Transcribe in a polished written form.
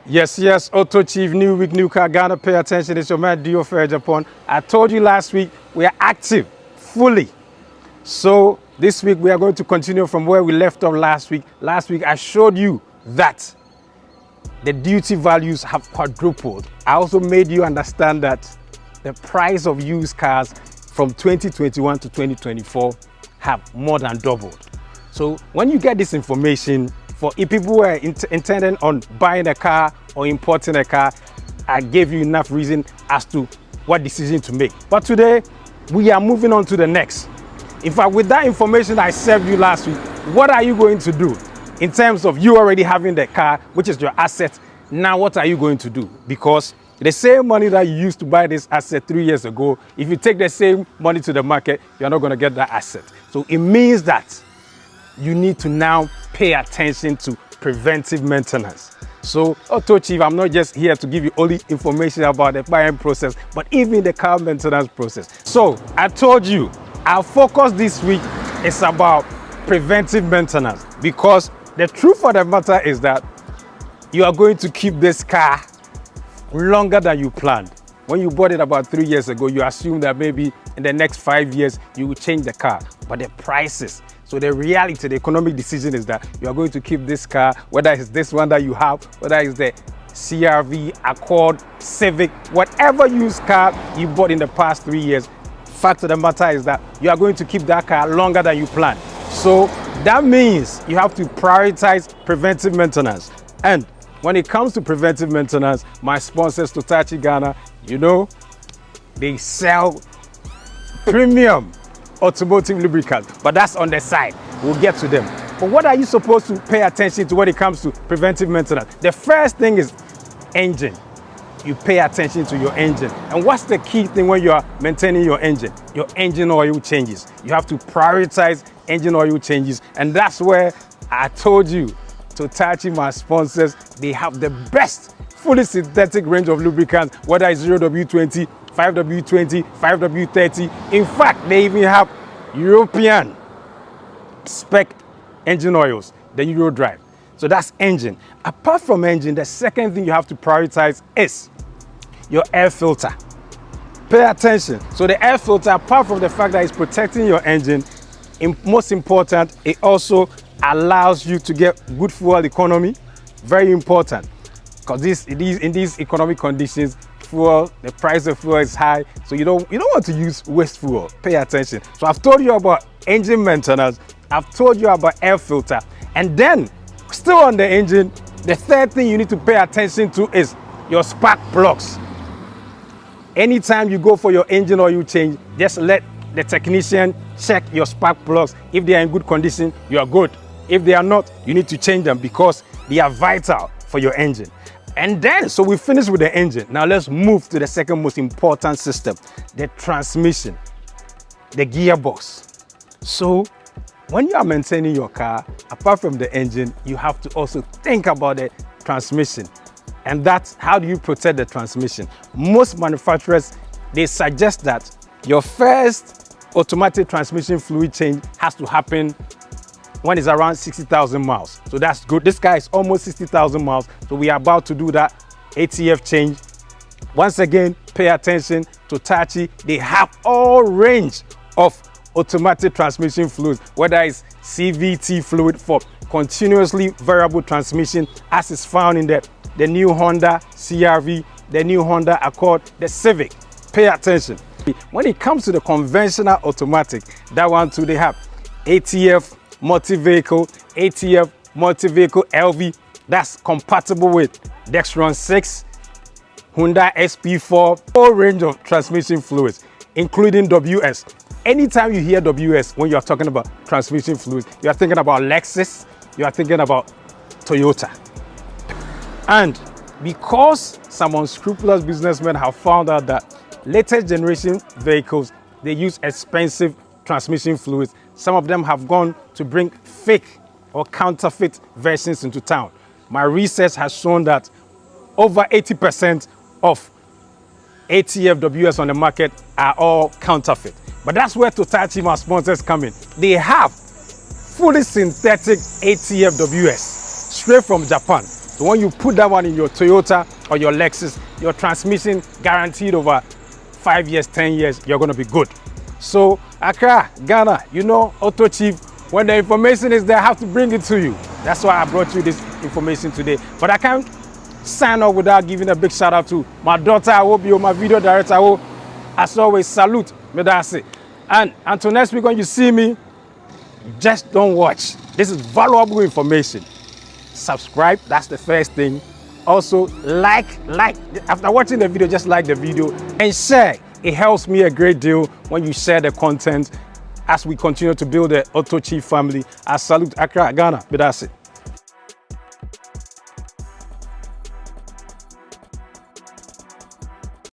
Yes, AutoChief, new week, new car, Ghana, pay attention. It's your man, Dio Fair Japan. I told you last week, we are active, fully. So this week, we are going to continue from where we left off last week. Last week, I showed you that the duty values have quadrupled. I also made you understand that the price of used cars from 2021 to 2024 have more than doubled. So when you get this information, for people who are intending on buying a car or importing a car, I gave you enough reason as to what decision to make. But today, we are moving on to the next. In fact, with that information I served you last week, what are you going to do in terms of you already having the car, which is your asset? Now, what are you going to do? Because the same money that you used to buy this asset 3 years ago, if you take the same money to the market, you're not going to get that asset. So it means that you need to now pay attention to preventive maintenance. So, AutoChief, I'm not just here to give you only information about the buying process, but even the car maintenance process. So, I told you, our focus this week is about preventive maintenance, because the truth of the matter is that you are going to keep this car longer than you planned. When you bought it about 3 years ago, you assume that maybe in the next 5 years, you will change the car, but the prices. So the reality, the economic decision is that you are going to keep this car, whether it's this one that you have, whether it's the CRV, Accord, Civic, whatever used car you bought in the past 3 years. Fact of the matter is that you are going to keep that car longer than you planned. So that means you have to prioritize preventive maintenance. And when it comes to preventive maintenance, my sponsors, Totachi Ghana, you know, they sell premium automotive lubricants, but that's on the side. We'll get to them. But what are you supposed to pay attention to when it comes to preventive maintenance? The first thing is engine. You pay attention to your engine. And what's the key thing when you are maintaining your engine? Your engine oil changes. You have to prioritize engine oil changes. And that's where I told you, Totachi, my sponsors, they have the best fully synthetic range of lubricants, whether it's 0W20, 5W20, 5W30. In fact, they even have European spec engine oils, the Euro Drive. So that's engine. Apart from engine, the second thing you have to prioritize is your air filter. Pay attention. So the air filter, apart from the fact that it's protecting your engine, most important, it also allows you to get good fuel economy. Very important, because in these economic conditions, fuel, the price of fuel is high, so you don't want to use waste fuel. Pay attention. So I've told you about engine maintenance, I've told you about air filter, and then still on the engine, the third thing you need to pay attention to is your spark plugs. Anytime you go for your engine oil change, just let the technician check your spark plugs. If they are in good condition, you are good. If they are not, you need to change them, because they are vital for your engine. And then, so we finished with the engine. Now let's move to the second most important system, the transmission, the gearbox. So when you are maintaining your car, apart from the engine, you have to also think about the transmission. And that's how do you protect the transmission? Most manufacturers, they suggest that your first automatic transmission fluid change has to happen when it's around 60,000 miles. So that's good. This car is almost 60,000 miles. So we are about to do that ATF change. Once again, pay attention to Totachi. They have all range of automatic transmission fluids, whether it's CVT fluid for continuously variable transmission, as is found in the new Honda CRV, the new Honda Accord, the Civic. Pay attention. When it comes to the conventional automatic, that one too, they have ATF multi-vehicle, ATF multi-vehicle LV, that's compatible with Dextron 6, Hyundai SP4, whole range of transmission fluids, including WS. Anytime you hear WS, when you are talking about transmission fluids, you are thinking about Lexus, you are thinking about Toyota. And because some unscrupulous businessmen have found out that latest generation vehicles, they use expensive transmission fluids, some of them have gone to bring fake or counterfeit versions into town. My research has shown that over 80% of ATF WS on the market are all counterfeit. But that's where Totachi, my sponsors, come in. They have fully synthetic ATF WS straight from Japan. So when you put that one in your Toyota or your Lexus, your transmission guaranteed over 5 years, 10 years, you're gonna be good. So Accra, Ghana, you know, AutoChief, when the information is there, I have to bring it to you. That's why I brought you this information today. But I can't sign off without giving a big shout out to my daughter, I will be my video director. I will, as always, salute Medasi. And until next week, when you see me, just don't watch. This is valuable information. Subscribe, that's the first thing. Also, like, after watching the video, just like the video and share. It helps me a great deal when you share the content as we continue to build the AutoChief family. I salute Accra, Ghana. But that's it.